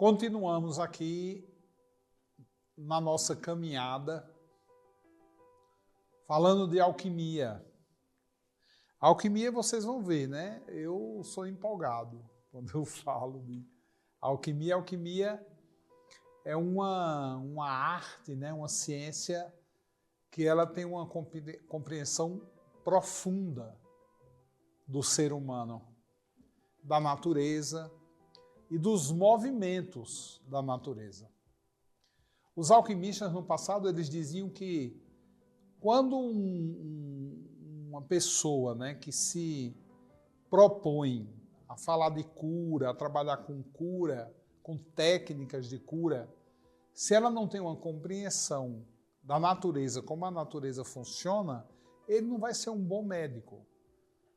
Continuamos aqui na nossa caminhada falando de alquimia. Alquimia vocês vão ver, né? Eu sou empolgado quando eu falo de alquimia. Alquimia é uma arte, né? Uma ciência que ela tem uma compreensão profunda do ser humano, da natureza e dos movimentos da natureza. Os alquimistas no passado eles diziam que quando uma pessoa, né, que se propõe a falar de cura, a trabalhar com cura, com técnicas de cura, se ela não tem uma compreensão da natureza, como a natureza funciona, ele não vai ser um bom médico,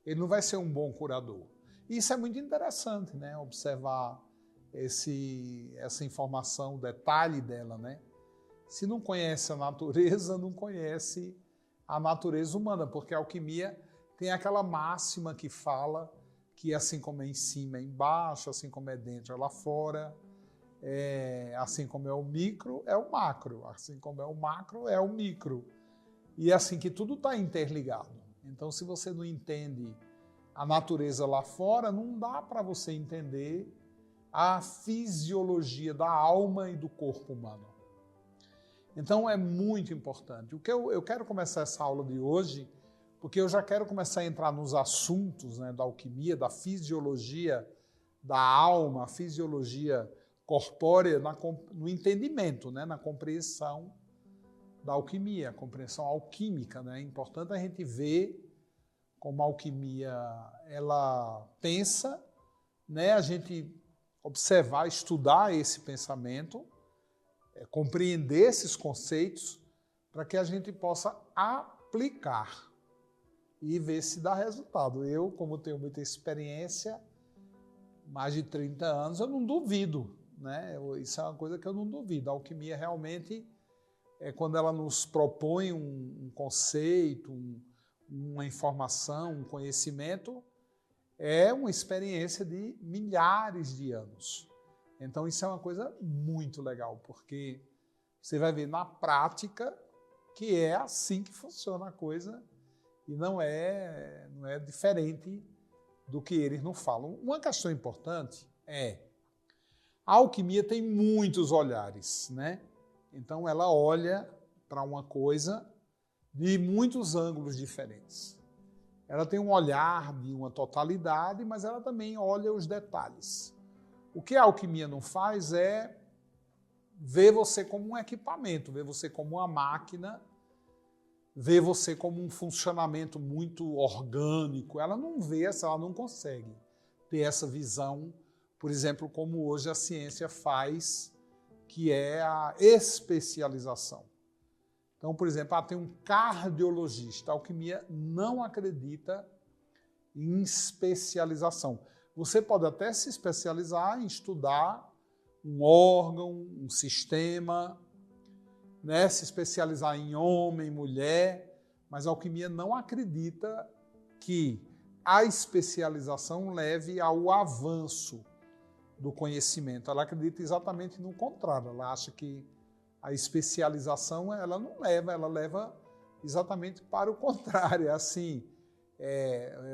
ele não vai ser um bom curador. Isso é muito interessante, né? Observar essa informação, o detalhe dela, né? Se não conhece a natureza, não conhece a natureza humana, porque a alquimia tem aquela máxima que fala que assim como é em cima é embaixo, assim como é dentro é lá fora, assim como é o micro é o macro, assim como é o macro é o micro. E assim que tudo está interligado. Então, se você não entende a natureza lá fora, não dá para você entender a fisiologia da alma e do corpo humano. Então é muito importante. O que eu quero começar essa aula de hoje, porque eu já quero começar a entrar nos assuntos, né, da alquimia, da fisiologia da alma, a fisiologia corpórea, no entendimento, né, na compreensão da alquimia, a compreensão alquímica. Né? É importante a gente ver como a alquimia ela pensa, né? A gente observar, estudar esse pensamento, compreender esses conceitos para que a gente possa aplicar e ver se dá resultado. Eu, como tenho muita experiência, mais de 30 anos, eu não duvido, né? Isso é uma coisa que eu não duvido. A alquimia realmente é quando ela nos propõe um conceito, uma informação, um conhecimento, é uma experiência de milhares de anos. Então isso é uma coisa muito legal, porque você vai ver na prática que é assim que funciona a coisa e não é diferente do que eles não falam. Uma questão importante é a alquimia tem muitos olhares, né? Então ela olha para uma coisa de muitos ângulos diferentes. Ela tem um olhar de uma totalidade, mas ela também olha os detalhes. O que a alquimia não faz é ver você como um equipamento, ver você como uma máquina, ver você como um funcionamento muito orgânico. Ela não vê, ela não consegue ter essa visão, por exemplo, como hoje a ciência faz, que é a especialização. Então, por exemplo, tem um cardiologista. A alquimia não acredita em especialização. Você pode até se especializar em estudar um órgão, um sistema, né? Se especializar em homem, mulher, mas a alquimia não acredita que a especialização leve ao avanço do conhecimento. Ela acredita exatamente no contrário. Ela acha que a especialização ela não leva, ela leva exatamente para o contrário. É assim,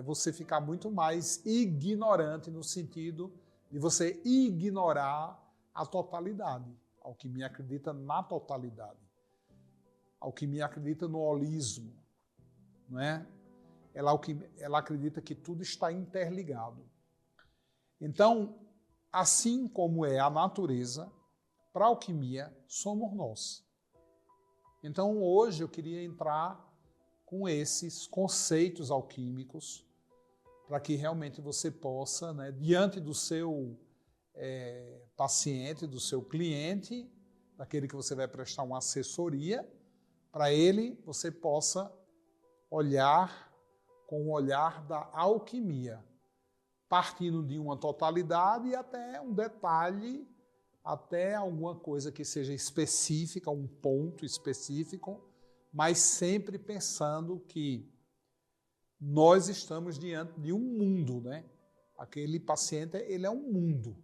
você ficar muito mais ignorante no sentido de você ignorar a totalidade. A alquimia acredita na totalidade. A alquimia acredita no holismo, não é? Ela acredita que tudo está interligado. Então, assim como é a natureza, para a alquimia, somos nós. Então, hoje eu queria entrar com esses conceitos alquímicos para que realmente você possa, né, diante do seu paciente, do seu cliente, daquele que você vai prestar uma assessoria, para ele você possa olhar com o olhar da alquimia, partindo de uma totalidade e até um detalhe, até alguma coisa que seja específica, um ponto específico, mas sempre pensando que nós estamos diante de um mundo, né? Aquele paciente, ele é um mundo.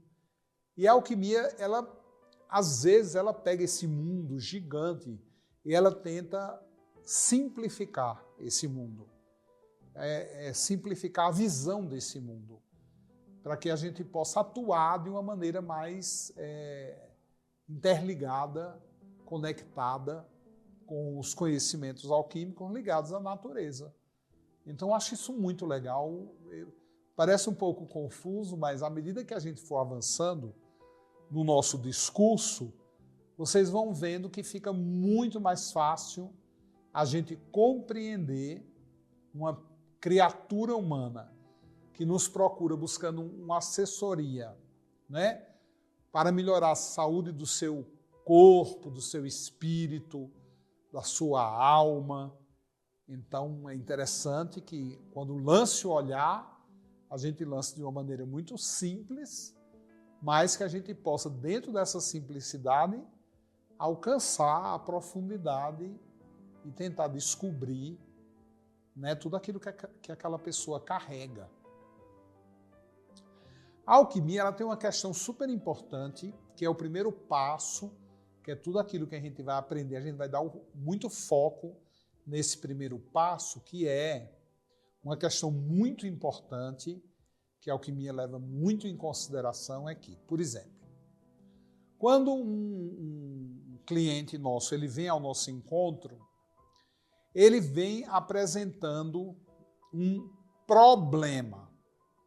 E a alquimia, às vezes, ela pega esse mundo gigante e ela tenta simplificar esse mundo. Simplificar a visão desse mundo, para que a gente possa atuar de uma maneira mais interligada, conectada com os conhecimentos alquímicos ligados à natureza. Então, eu acho isso muito legal. Parece um pouco confuso, mas à medida que a gente for avançando no nosso discurso, vocês vão vendo que fica muito mais fácil a gente compreender uma criatura humana que nos procura buscando uma assessoria, né, para melhorar a saúde do seu corpo, do seu espírito, da sua alma. Então, é interessante que, quando lance o olhar, a gente lance de uma maneira muito simples, mas que a gente possa, dentro dessa simplicidade, alcançar a profundidade e tentar descobrir, né, tudo aquilo que aquela pessoa carrega. A alquimia, ela tem uma questão super importante, que é o primeiro passo, que é tudo aquilo que a gente vai aprender. A gente vai dar muito foco nesse primeiro passo, que é uma questão muito importante, que a alquimia leva muito em consideração, é que, por exemplo, quando um cliente nosso ele vem ao nosso encontro, ele vem apresentando um problema.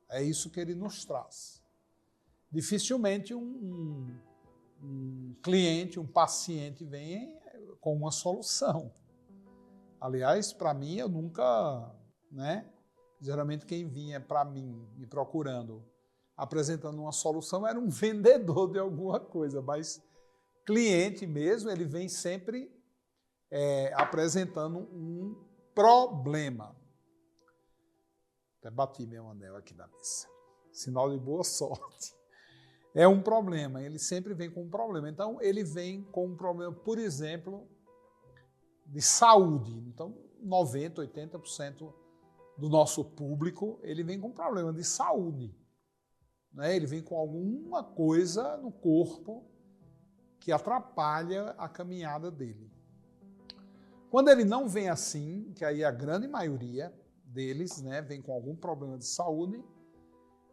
É isso que ele nos traz. Dificilmente um cliente, um paciente vem com uma solução. Aliás, para mim, eu nunca, geralmente quem vinha para mim, me procurando, apresentando uma solução, era um vendedor de alguma coisa, mas cliente mesmo, ele vem sempre apresentando um problema. Até bati meu anel aqui na mesa. Sinal de boa sorte. É um problema, ele sempre vem com um problema. Então, ele vem com um problema, por exemplo, de saúde. Então, 90%, 80% do nosso público, ele vem com um problema de saúde. Né? Ele vem com alguma coisa no corpo que atrapalha a caminhada dele. Quando ele não vem assim, que aí a grande maioria deles, né, vem com algum problema de saúde,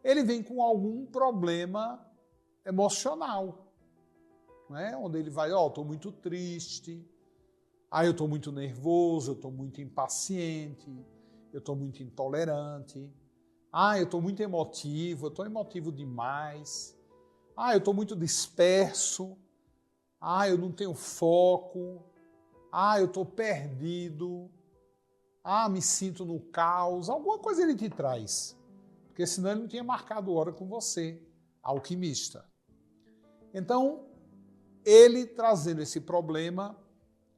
ele vem com algum problema emocional, né? Onde ele vai, estou muito triste, eu estou muito nervoso, eu estou muito impaciente, eu estou muito intolerante, eu estou muito emotivo, eu estou emotivo demais, eu estou muito disperso, eu não tenho foco, eu estou perdido, me sinto no caos, alguma coisa ele te traz, porque senão ele não tinha marcado hora com você, alquimista. Então, ele trazendo esse problema,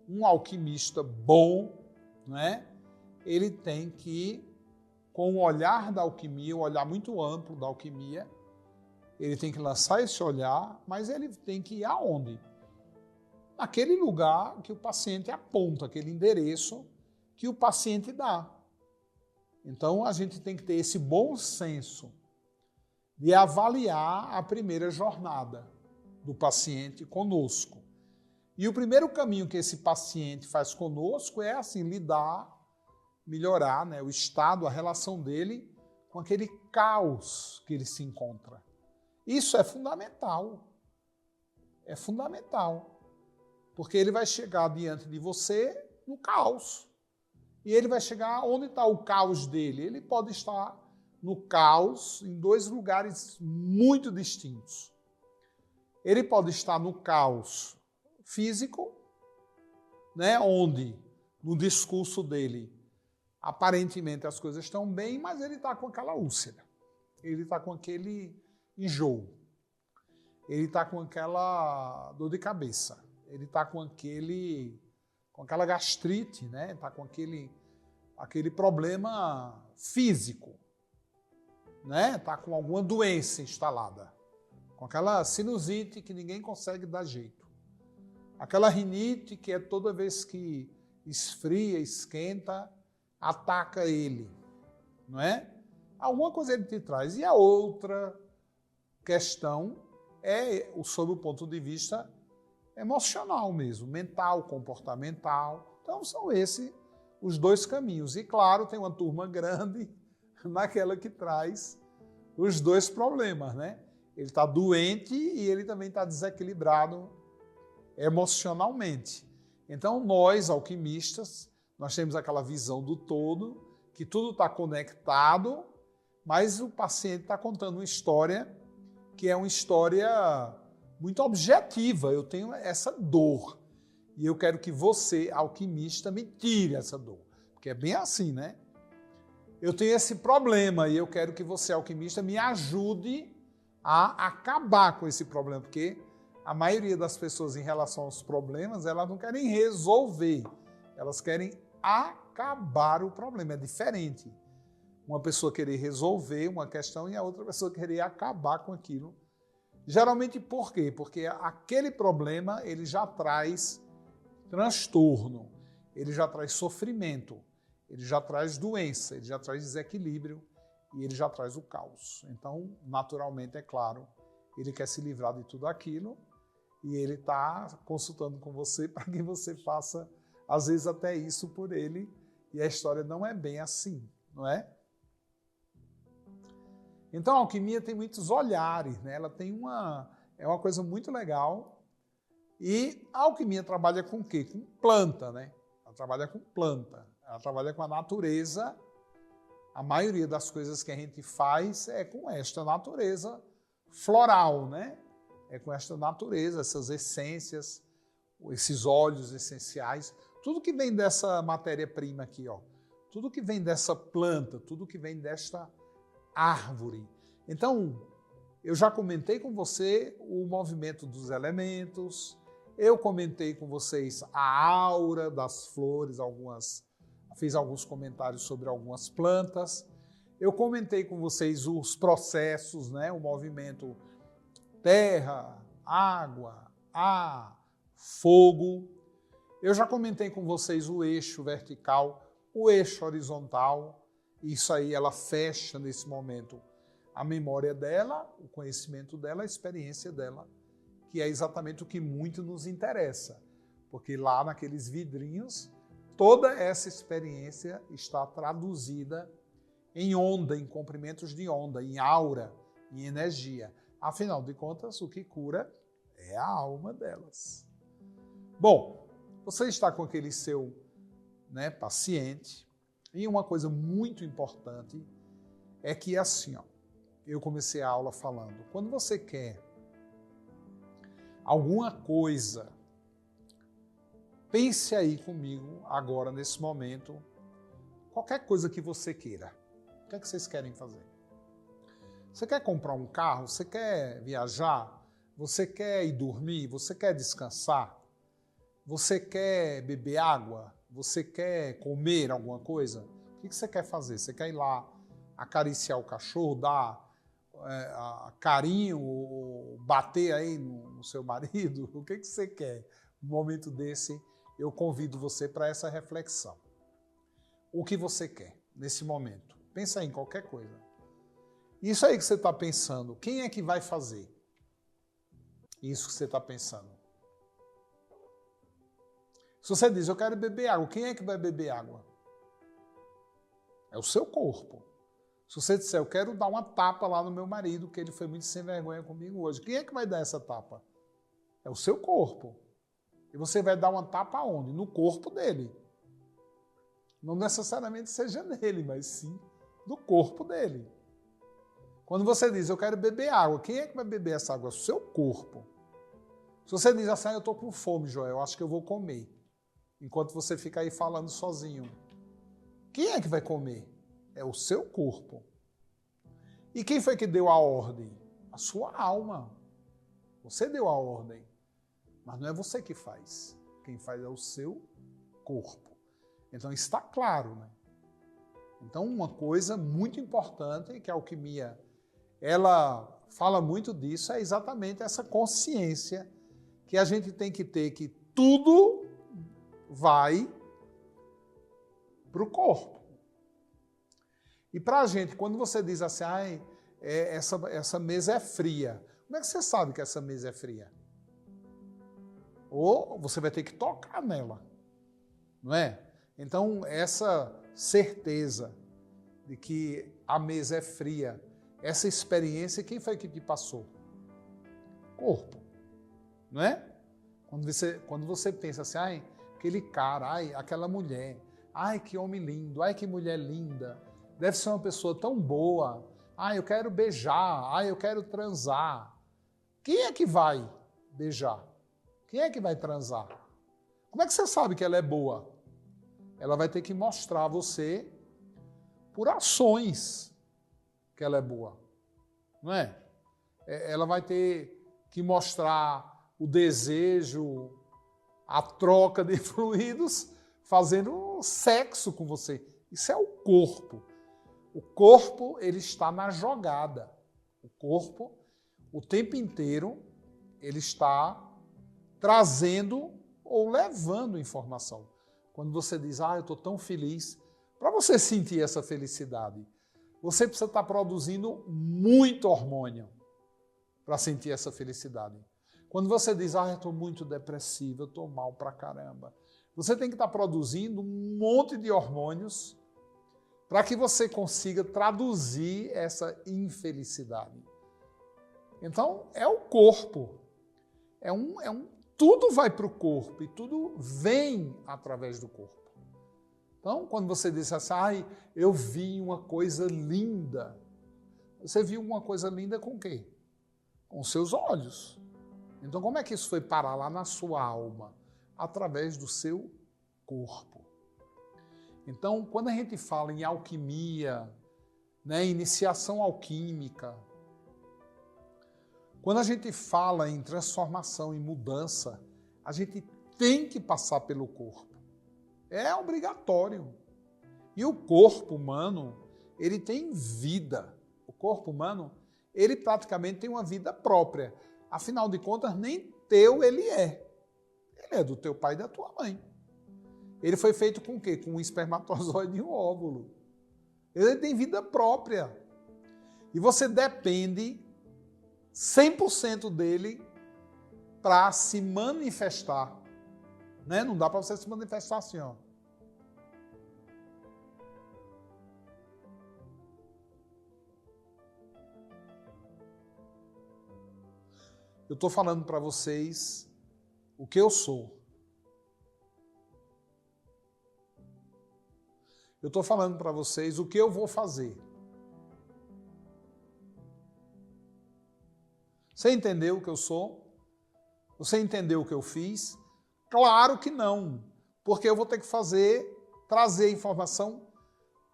um alquimista bom, né, ele tem que, com o olhar da alquimia, um olhar muito amplo da alquimia, ele tem que lançar esse olhar, mas ele tem que ir aonde? Naquele lugar que o paciente aponta, aquele endereço que o paciente dá. Então, a gente tem que ter esse bom senso de avaliar a primeira jornada do paciente conosco. E o primeiro caminho que esse paciente faz conosco é assim, lidar, melhorar, né, o estado, a relação dele com aquele caos que ele se encontra. Isso é fundamental. É fundamental. Porque ele vai chegar diante de você no caos. E ele vai chegar onde está o caos dele. Ele pode estar no caos em dois lugares muito distintos. Ele pode estar no caos físico, né, onde no discurso dele aparentemente as coisas estão bem, mas ele está com aquela úlcera, ele está com aquele enjoo, ele está com aquela dor de cabeça, ele está com aquela gastrite, né, está com aquele problema físico, né, está com alguma doença instalada, com aquela sinusite que ninguém consegue dar jeito, aquela rinite que é toda vez que esfria, esquenta, ataca ele, não é? Alguma coisa ele te traz. E a outra questão sob o ponto de vista emocional mesmo, mental, comportamental. Então, são esses os dois caminhos. E, claro, tem uma turma grande naquela que traz os dois problemas, né? Ele está doente e ele também está desequilibrado emocionalmente. Então, nós, alquimistas, nós temos aquela visão do todo, que tudo está conectado, mas o paciente está contando uma história que é uma história muito objetiva. Eu tenho essa dor e eu quero que você, alquimista, me tire essa dor. Porque é bem assim, né? Eu tenho esse problema e eu quero que você, alquimista, me ajude a acabar com esse problema, porque a maioria das pessoas, em relação aos problemas, elas não querem resolver, elas querem acabar o problema. É diferente. Uma pessoa querer resolver uma questão e a outra pessoa querer acabar com aquilo. Geralmente por quê? Porque aquele problema ele já traz transtorno, ele já traz sofrimento, ele já traz doença, ele já traz desequilíbrio e ele já traz o caos. Então, naturalmente, é claro, ele quer se livrar de tudo aquilo e ele está consultando com você para que você faça, às vezes, até isso por ele. E a história não é bem assim, não é? Então, a alquimia tem muitos olhares, né? Ela tem é uma coisa muito legal. E a alquimia trabalha com o quê? Com planta, né? Ela trabalha com planta, ela trabalha com a natureza. A maioria das coisas que a gente faz é com esta natureza floral, né? É com esta natureza, essas essências, esses óleos essenciais, tudo que vem dessa matéria-prima aqui, ó, tudo que vem dessa planta, tudo que vem desta árvore. Então, eu já comentei com você o movimento dos elementos, eu comentei com vocês a aura das flores, fiz alguns comentários sobre algumas plantas, eu comentei com vocês os processos, né? O movimento terra, água, ar, fogo. Eu já comentei com vocês o eixo vertical, o eixo horizontal. Isso aí ela fecha nesse momento a memória dela, o conhecimento dela, a experiência dela, que é exatamente o que muito nos interessa. Porque lá naqueles vidrinhos, toda essa experiência está traduzida em onda, em comprimentos de onda, em aura, em energia. Afinal de contas, o que cura é a alma delas. Bom, você está com aquele seu, né, paciente, e uma coisa muito importante é que assim, ó, eu comecei a aula falando, quando você quer alguma coisa, pense aí comigo agora, nesse momento, qualquer coisa que você queira. O que é que vocês querem fazer? Você quer comprar um carro? Você quer viajar? Você quer ir dormir? Você quer descansar? Você quer beber água? Você quer comer alguma coisa? O que você quer fazer? Você quer ir lá acariciar o cachorro, dar carinho, ou bater aí no seu marido? O que você quer? No momento desse, eu convido você para essa reflexão. O que você quer nesse momento? Pensa em qualquer coisa. Isso aí que você está pensando, quem é que vai fazer isso que você está pensando? Se você diz, eu quero beber água, quem é que vai beber água? É o seu corpo. Se você disser, eu quero dar uma tapa lá no meu marido, que ele foi muito sem vergonha comigo hoje, quem é que vai dar essa tapa? É o seu corpo. E você vai dar uma tapa aonde? No corpo dele. Não necessariamente seja nele, mas sim no corpo dele. Quando você diz, eu quero beber água, quem é que vai beber essa água? É o seu corpo. Se você diz assim, eu estou com fome, Joel, acho que eu vou comer. Enquanto você fica aí falando sozinho. Quem é que vai comer? É o seu corpo. E quem foi que deu a ordem? A sua alma. Você deu a ordem. Mas não é você que faz. Quem faz é o seu corpo. Então está claro, né? Então uma coisa muito importante que a alquimia ela fala muito disso, é exatamente essa consciência que a gente tem que ter, que tudo vai para o corpo. E para a gente, quando você diz assim, essa mesa é fria, Como é que você sabe que essa mesa é fria? Ou você vai ter que tocar nela, não é? Então, essa certeza de que a mesa é fria, essa experiência, quem foi que te passou? Corpo, não é? Quando você pensa assim, ai, aquele cara, ai, aquela mulher, ai, que homem lindo, ai, que mulher linda, deve ser uma pessoa tão boa, ai, eu quero beijar, ai, eu quero transar. Quem é que vai beijar? Quem é que vai transar? Como é que você sabe que ela é boa? Ela vai ter que mostrar a você por ações que ela é boa, não é? Ela vai ter que mostrar o desejo, a troca de fluidos, fazendo sexo com você. Isso é o corpo. O corpo, ele está na jogada. O corpo, o tempo inteiro, ele está trazendo ou levando informação. Quando você diz, eu estou tão feliz, para você sentir essa felicidade, você precisa estar produzindo muito hormônio para sentir essa felicidade. Quando você diz, eu estou muito depressivo, eu estou mal pra caramba, você tem que estar produzindo um monte de hormônios para que você consiga traduzir essa infelicidade. Então, é o corpo. Tudo vai para o corpo e tudo vem através do corpo. Então, quando você diz assim, eu vi uma coisa linda, você viu uma coisa linda com o quê? Com seus olhos. Então, como é que isso foi parar lá na sua alma? Através do seu corpo. Então, quando a gente fala em alquimia, né, iniciação alquímica, quando a gente fala em transformação, em mudança, a gente tem que passar pelo corpo. É obrigatório. E o corpo humano, ele tem vida. O corpo humano, ele praticamente tem uma vida própria. Afinal de contas, nem teu ele é. Ele é do teu pai e da tua mãe. Ele foi feito com o quê? Com um espermatozoide e um óvulo. Ele tem vida própria. E você depende 100% dele para se manifestar. Né? Não dá para você se manifestar assim, ó. Eu estou falando para vocês o que eu sou. Eu estou falando para vocês o que eu vou fazer. Você entendeu o que eu sou? Você entendeu o que eu fiz? Claro que não, porque eu vou ter que trazer informação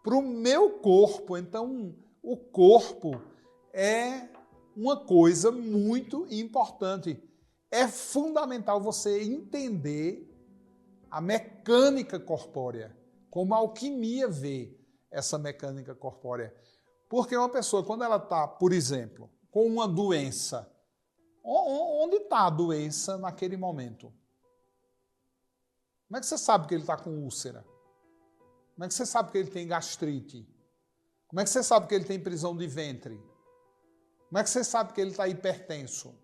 para o meu corpo. Então, o corpo é uma coisa muito importante. É fundamental você entender a mecânica corpórea, como a alquimia vê essa mecânica corpórea. Porque uma pessoa, quando ela está, por exemplo, com uma doença, onde está a doença naquele momento? Como é que você sabe que ele está com úlcera? Como é que você sabe que ele tem gastrite? Como é que você sabe que ele tem prisão de ventre? Como é que você sabe que ele está hipertenso?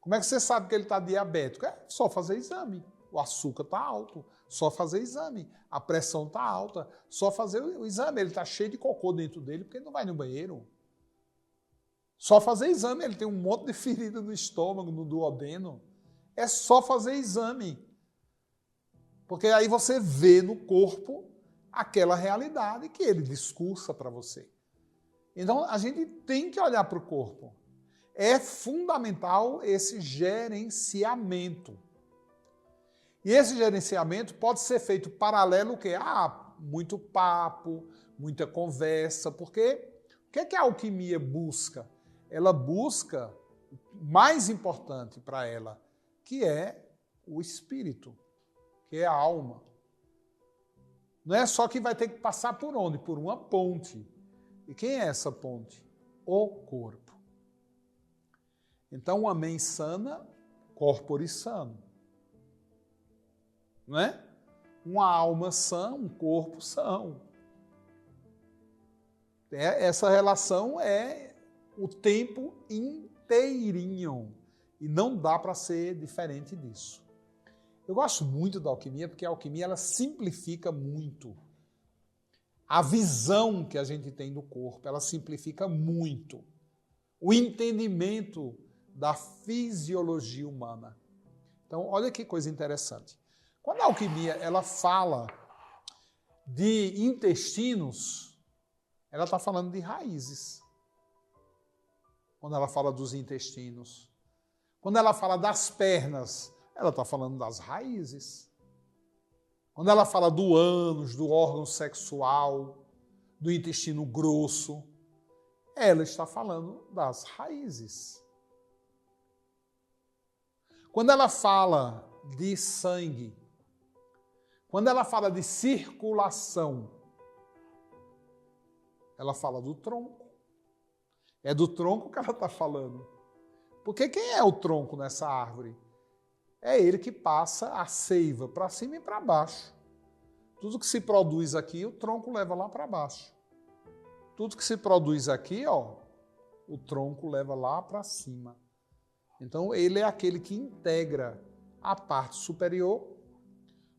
Como é que você sabe que ele está diabético? É só fazer exame. O açúcar está alto, só fazer exame. A pressão está alta, só fazer o exame. Ele está cheio de cocô dentro dele porque ele não vai no banheiro. Só fazer exame. Ele tem um monte de ferida no estômago, no duodeno. É só fazer exame. Porque aí você vê no corpo aquela realidade que ele discursa para você. Então, a gente tem que olhar para o corpo. É fundamental esse gerenciamento. E esse gerenciamento pode ser feito paralelo que muito papo, muita conversa, porque o que a alquimia busca? Ela busca o mais importante para ela, que é o espírito, que é a alma. Não é só que vai ter que passar por onde? Por uma ponte. E quem é essa ponte? O corpo. Então, uma mente sana, corpore sano. Não é? Uma alma sã, um corpo são. Essa relação é o tempo inteiro. inteirinho. E não dá para ser diferente disso. Eu gosto muito da alquimia porque a alquimia ela simplifica muito. A visão que a gente tem do corpo, ela simplifica muito. O entendimento da fisiologia humana. Então, olha que coisa interessante. Quando a alquimia ela fala de intestinos, ela está falando de raízes. Quando ela fala dos intestinos. Quando ela fala das pernas, ela está falando das raízes. Quando ela fala do ânus, do órgão sexual, do intestino grosso, ela está falando das raízes. Quando ela fala de sangue, quando ela fala de circulação, ela fala do tronco. É do tronco que ela está falando. Porque quem é o tronco nessa árvore? É ele que passa a seiva para cima e para baixo. Tudo que se produz aqui, o tronco leva lá para baixo. Tudo que se produz aqui, ó, o tronco leva lá para cima. Então, ele é aquele que integra a parte superior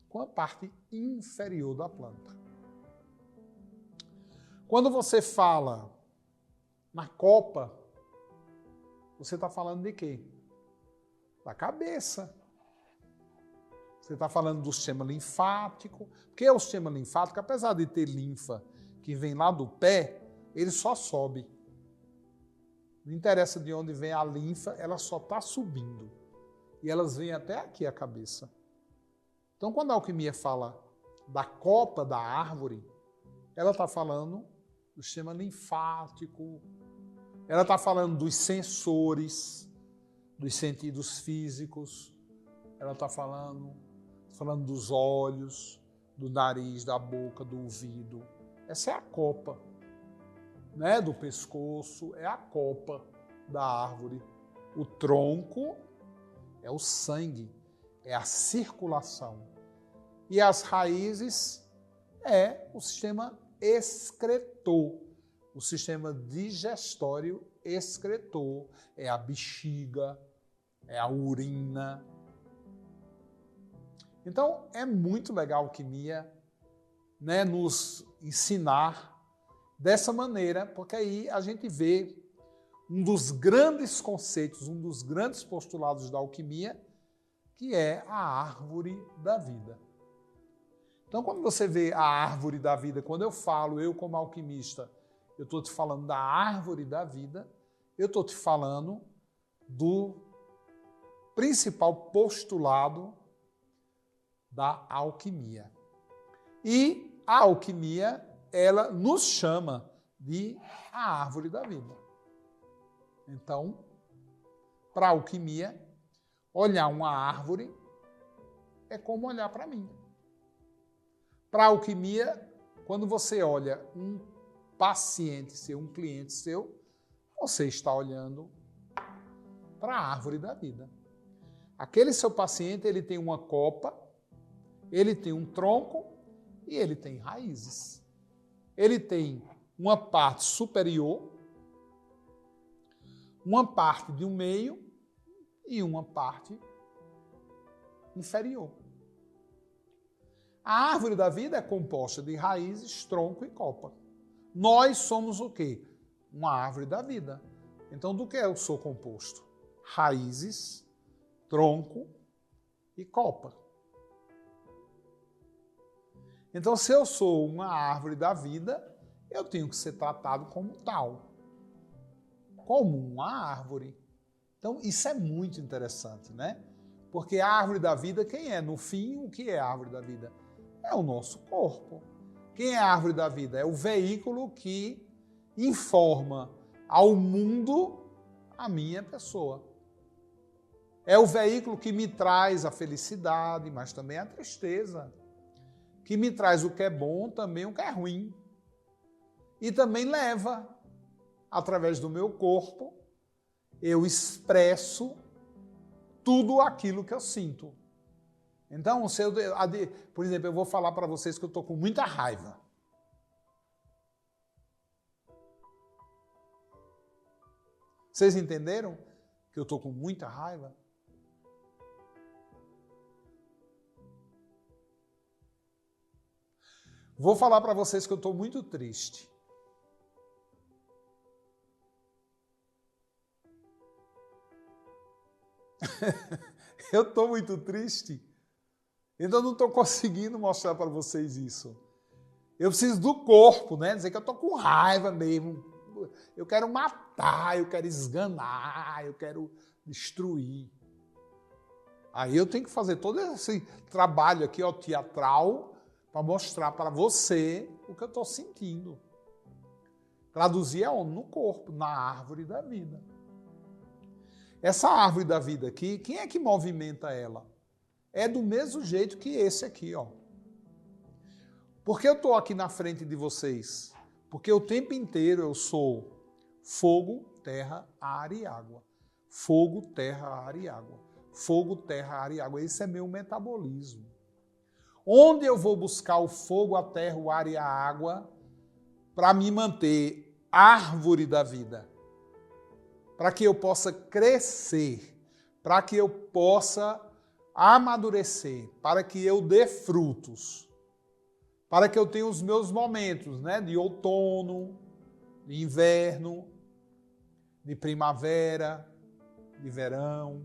com a parte inferior da planta. Quando você fala na copa, você está falando de quê? Da cabeça. Você está falando do sistema linfático. Porque o sistema linfático, apesar de ter linfa que vem lá do pé, ele só sobe. Não interessa de onde vem a linfa, ela só está subindo. E elas vêm até aqui a cabeça. Então, quando a alquimia fala da copa da árvore, ela está falando do sistema linfático, ela está falando dos sensores, dos sentidos físicos, ela está falando dos olhos, do nariz, da boca, do ouvido. Essa é a copa, né? Do pescoço, é a copa da árvore. O tronco é o sangue, é a circulação. E as raízes é o sistema excretor, o sistema digestório excretor, é a bexiga, é a urina. Então, é muito legal a alquimia, né, nos ensinar dessa maneira, porque aí a gente vê um dos grandes conceitos, um dos grandes postulados da alquimia, que é a árvore da vida. Então, quando você vê a árvore da vida, quando eu falo, eu como alquimista, eu estou te falando da árvore da vida, eu estou te falando do principal postulado da alquimia. E a alquimia, ela nos chama de a árvore da vida. Então, para a alquimia, olhar uma árvore é como olhar para mim. Para a alquimia, quando você olha um paciente seu, um cliente seu, você está olhando para a árvore da vida. Aquele seu paciente, ele tem uma copa, ele tem um tronco e ele tem raízes. Ele tem uma parte superior, uma parte de um meio e uma parte inferior. A árvore da vida é composta de raízes, tronco e copa. Nós somos o quê? Uma árvore da vida. Então, do que eu sou composto? Raízes, tronco e copa. Então, se eu sou uma árvore da vida, eu tenho que ser tratado como tal. Como uma árvore. Então, isso é muito interessante, né? Porque a árvore da vida, quem é? No fim, o que é a árvore da vida? É o nosso corpo. Quem é a árvore da vida? É o veículo que informa ao mundo a minha pessoa. É o veículo que me traz a felicidade, mas também a tristeza. Que me traz o que é bom, também o que é ruim. E também leva, através do meu corpo, eu expresso tudo aquilo que eu sinto. Então, por exemplo, eu vou falar para vocês que eu estou com muita raiva. Vocês entenderam? que eu estou com muita raiva? Vou falar para vocês que eu estou muito triste. Eu estou muito triste. Então eu não estou conseguindo mostrar para vocês isso. Eu preciso do corpo, né? Dizer que eu estou com raiva mesmo. Eu quero matar, eu quero esganar, eu quero destruir. Aí eu tenho que fazer todo esse trabalho aqui, ó, teatral, para mostrar para você o que eu estou sentindo. Traduzir aonde? No corpo, na árvore da vida. Essa árvore da vida aqui, quem é que movimenta ela? É do mesmo jeito que esse aqui, ó. Por que eu estou aqui na frente de vocês? Porque o tempo inteiro eu sou fogo, terra, ar e água. Fogo, terra, ar e água. Fogo, terra, ar e água. Esse é meu metabolismo. Onde eu vou buscar o fogo, a terra, o ar e a água para me manter árvore da vida? Para que eu possa crescer, para que eu possa amadurecer, para que eu dê frutos, para que eu tenha os meus momentos, né, de outono, de inverno, de primavera, de verão,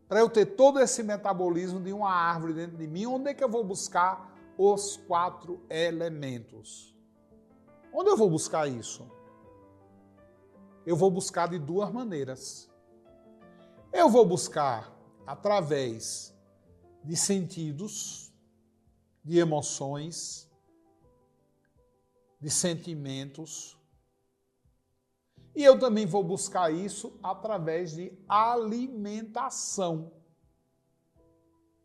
para eu ter todo esse metabolismo de uma árvore dentro de mim. Onde é que eu vou buscar os 4 elementos? Onde eu vou buscar isso? Eu vou buscar de 2 maneiras. Eu vou buscar através de sentidos, de emoções, de sentimentos. E eu também vou buscar isso através de alimentação.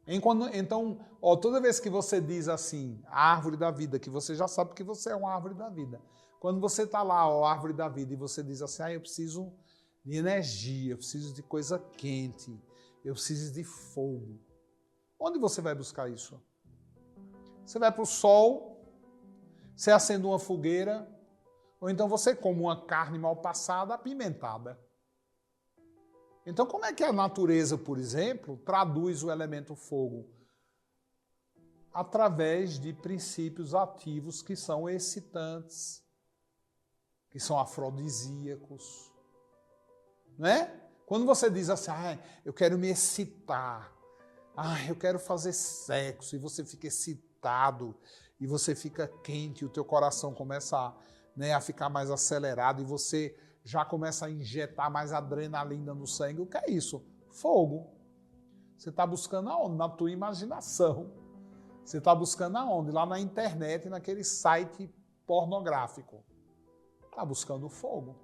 Então, ó, toda vez que você diz assim, a árvore da vida, que você já sabe que você é uma árvore da vida. Quando você está lá, ó, árvore da vida, e você diz assim, eu preciso de energia, eu preciso de coisa quente, eu preciso de fogo. Onde você vai buscar isso? Você vai para o sol, você acende uma fogueira, ou então você come uma carne mal passada, apimentada. Então, como é que a natureza, por exemplo, traduz o elemento fogo? Através de princípios ativos que são excitantes, que são afrodisíacos. Né? Quando você diz assim, eu quero me excitar, eu quero fazer sexo, e você fica excitado, e você fica quente, e o teu coração começa a ficar mais acelerado, e você já começa a injetar mais adrenalina no sangue. O que é isso? Fogo. Você está buscando aonde? Na tua imaginação. Você está buscando aonde? Lá na internet, naquele site pornográfico. Está buscando fogo.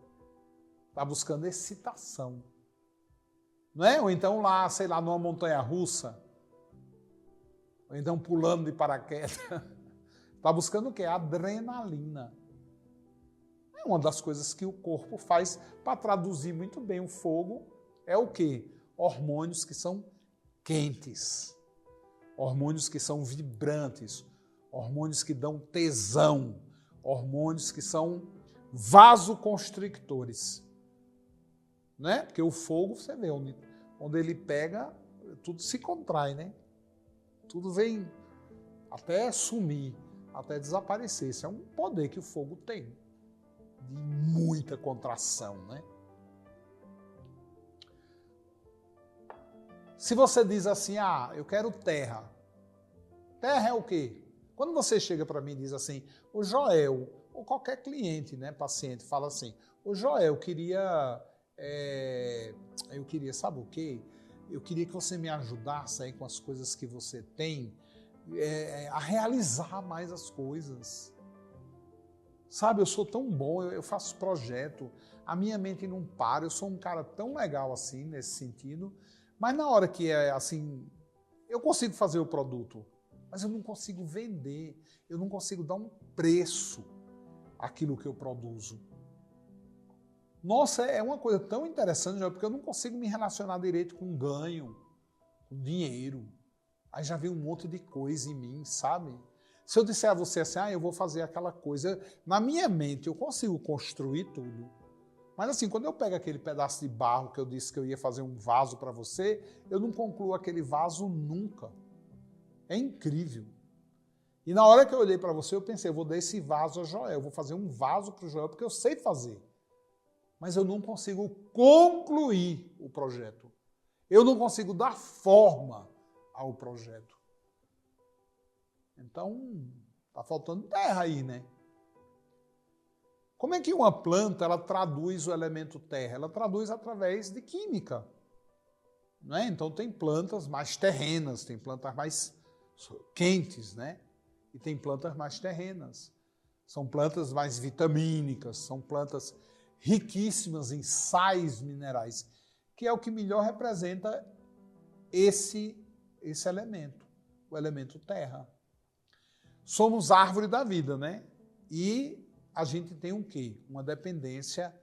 Está buscando excitação. Não é? Ou então lá, sei lá, numa montanha-russa. Ou então pulando de paraquedas. Está buscando o quê? Adrenalina. É uma das coisas que o corpo faz para traduzir muito bem o fogo. É o quê? Hormônios que são quentes. Hormônios que são vibrantes. Hormônios que dão tesão. Hormônios que são vasoconstrictores. Né? Porque o fogo, você vê, onde ele pega, tudo se contrai, né? Tudo vem até sumir, até desaparecer. Esse é um poder que o fogo tem, de muita contração, né? Se você diz assim, eu quero terra. Terra é o quê? Quando você chega para mim e diz assim, o Joel, ou qualquer cliente, né, paciente, fala assim, o Joel, eu queria, sabe o quê? Eu queria que você me ajudasse aí com as coisas que você tem, a realizar mais as coisas. Sabe, eu sou tão bom, eu faço projeto, a minha mente não para, eu sou um cara tão legal assim, nesse sentido, mas na hora que é assim, eu consigo fazer o produto, mas eu não consigo vender, eu não consigo dar um preço àquilo que eu produzo. Nossa, é uma coisa tão interessante, porque eu não consigo me relacionar direito com ganho, com dinheiro. Aí já vem um monte de coisa em mim, sabe? Se eu disser a você assim, eu vou fazer aquela coisa, na minha mente eu consigo construir tudo, Mas assim, quando eu pego aquele pedaço de barro que eu disse que eu ia fazer um vaso para você, eu não concluo aquele vaso nunca. É incrível. E na hora que eu olhei para você, eu pensei, eu vou dar esse vaso a Joel, eu vou fazer um vaso para o Joel, porque eu sei fazer. Mas eu não consigo concluir o projeto. Eu não consigo dar forma ao projeto. Então, está faltando terra aí, né? Como é que uma planta ela traduz o elemento terra? Ela traduz através de química. Né? Então tem plantas mais terrenas, tem plantas mais quentes, né? E tem plantas mais terrenas. São plantas mais vitamínicas, são plantas riquíssimas em sais minerais, que é o que melhor representa esse elemento, o elemento terra. Somos árvore da vida, né? E a gente tem um quê? Uma dependência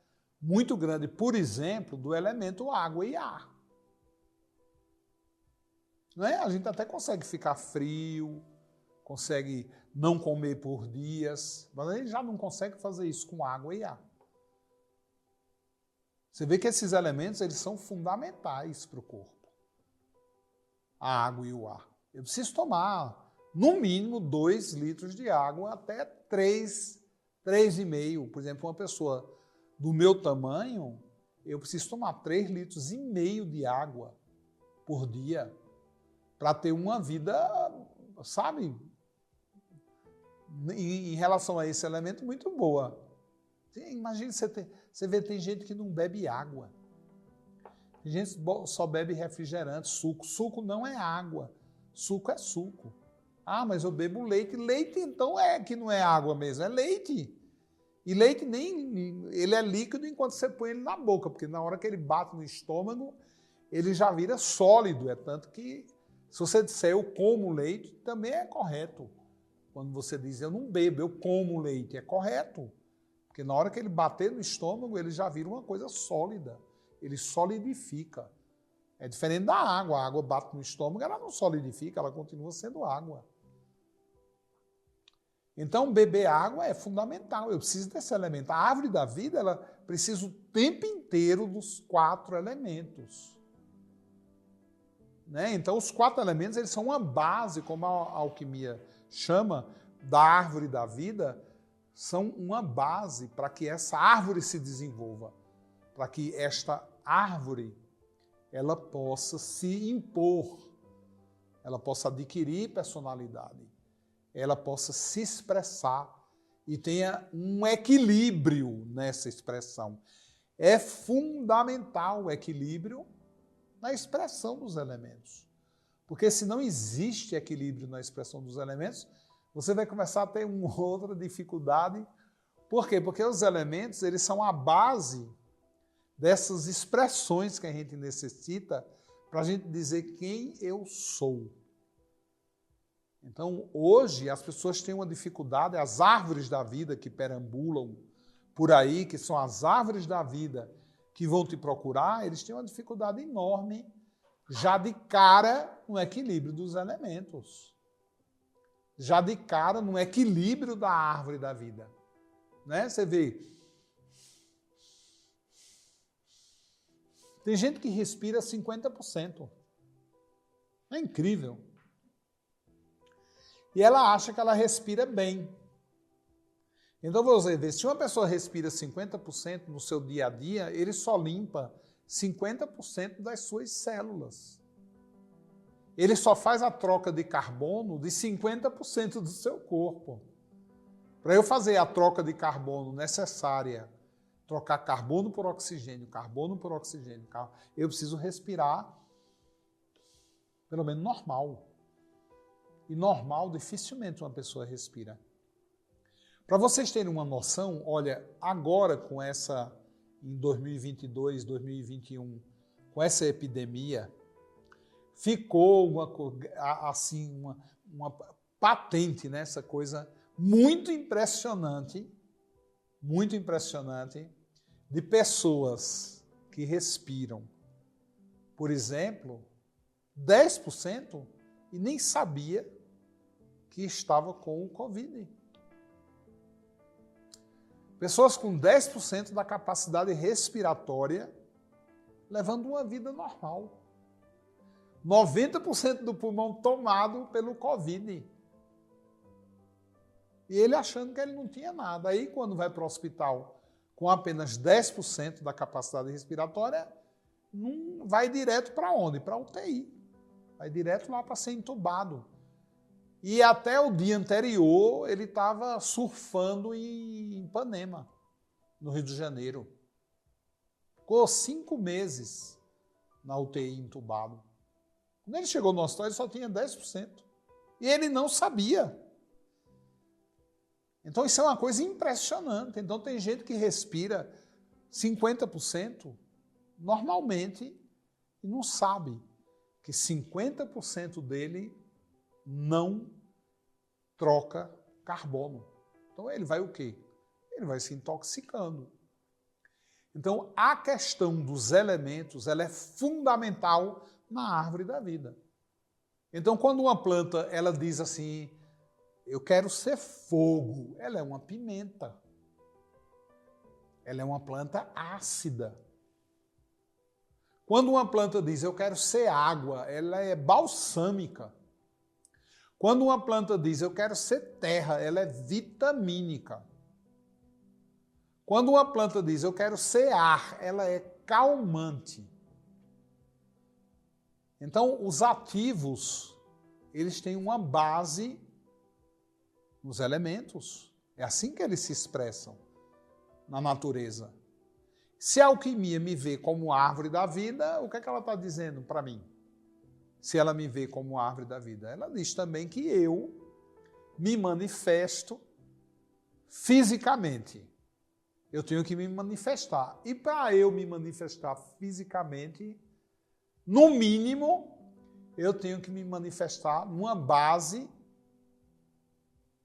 muito grande, por exemplo, do elemento água e ar. Não é? A gente até consegue ficar frio, consegue não comer por dias, mas a gente já não consegue fazer isso com água e ar. Você vê que esses elementos eles são fundamentais para o corpo. A água e o ar. Eu preciso tomar, no mínimo, 2 litros de água até 3,5. Por exemplo, uma pessoa do meu tamanho, eu preciso tomar 3,5 litros de água por dia para ter uma vida, sabe, em relação a esse elemento, muito boa. Imagina você vê, tem gente que não bebe água. Tem gente que só bebe refrigerante, suco. Suco não é água. Suco é suco. Ah, mas eu bebo leite. Leite, então, é que não é água mesmo, é leite. E leite ele é líquido enquanto você põe ele na boca, porque na hora que ele bate no estômago, ele já vira sólido. É tanto que, se você disser eu como leite, também é correto. Quando você diz eu não bebo, eu como leite, é correto. Porque na hora que ele bater no estômago, ele já vira uma coisa sólida. Ele solidifica. É diferente da água. A água bate no estômago, ela não solidifica, ela continua sendo água. Então, beber água é fundamental. Eu preciso desse elemento. A árvore da vida, ela precisa o tempo inteiro dos 4 elementos. Né? Então, os 4 elementos eles são uma base, como a alquimia chama, da árvore da vida, são uma base para que essa árvore se desenvolva, para que esta árvore ela possa se impor, ela possa adquirir personalidade, ela possa se expressar e tenha um equilíbrio nessa expressão. É fundamental o equilíbrio na expressão dos elementos. Porque se não existe equilíbrio na expressão dos elementos, você vai começar a ter uma outra dificuldade. Por quê? Porque os elementos eles são a base dessas expressões que a gente necessita para a gente dizer quem eu sou. Então, hoje, as pessoas têm uma dificuldade, as árvores da vida que perambulam por aí, que são as árvores da vida que vão te procurar, eles têm uma dificuldade enorme, já de cara, no equilíbrio dos elementos. Já de cara, no equilíbrio da árvore da vida. Né? Você vê, tem gente que respira 50%. É incrível. E ela acha que ela respira bem. Então você vê, se uma pessoa respira 50% no seu dia a dia, ele só limpa 50% das suas células. Ele só faz a troca de carbono de 50% do seu corpo. Para eu fazer a troca de carbono necessária, trocar carbono por oxigênio, eu preciso respirar pelo menos normal. E normal, dificilmente uma pessoa respira. Para vocês terem uma noção, olha, agora com essa, em 2022, 2021, com essa epidemia, ficou uma patente nessa coisa muito impressionante de pessoas que respiram, por exemplo, 10% e nem sabia que estava com o Covid. Pessoas com 10% da capacidade respiratória levando uma vida normal. 90% do pulmão tomado pelo Covid. E ele achando que ele não tinha nada. Aí, quando vai para o hospital com apenas 10% da capacidade respiratória, não vai direto para onde? Para a UTI. Vai direto lá para ser entubado. E até o dia anterior, ele estava surfando em Ipanema, no Rio de Janeiro. Ficou 5 meses na UTI entubado. Quando ele chegou no hospital, ele só tinha 10%. E ele não sabia. Então, isso é uma coisa impressionante. Então, tem gente que respira 50% normalmente e não sabe que 50% dele não troca carbono. Então, ele vai o quê? Ele vai se intoxicando. Então, a questão dos elementos, ela é fundamental na árvore da vida. Então, quando uma planta, ela diz assim, eu quero ser fogo, ela é uma pimenta. Ela é uma planta ácida. Quando uma planta diz, eu quero ser água, ela é balsâmica. Quando uma planta diz, eu quero ser terra, ela é vitamínica. Quando uma planta diz, eu quero ser ar, ela é calmante. Então, os ativos, eles têm uma base nos elementos. É assim que eles se expressam na natureza. Se a alquimia me vê como árvore da vida, o que é que ela está dizendo para mim? Se ela me vê como árvore da vida, ela diz também que eu me manifesto fisicamente. Eu tenho que me manifestar. E para eu me manifestar fisicamente, no mínimo, eu tenho que me manifestar numa base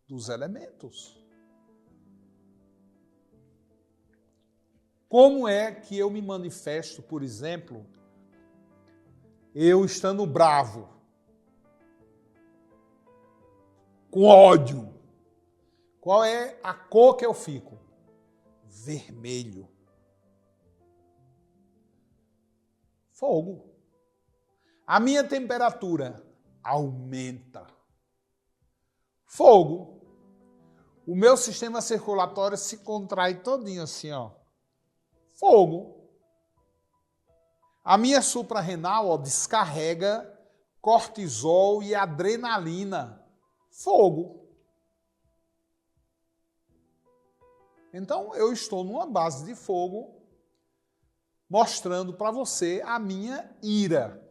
dos elementos. Como é que eu me manifesto, por exemplo, eu estando bravo, com ódio? Qual é a cor que eu fico? Vermelho. Fogo. A minha temperatura aumenta. Fogo. O meu sistema circulatório se contrai todinho assim, ó. Fogo. A minha suprarrenal, ó, descarrega cortisol e adrenalina. Fogo. Então, eu estou numa base de fogo, mostrando para você a minha ira.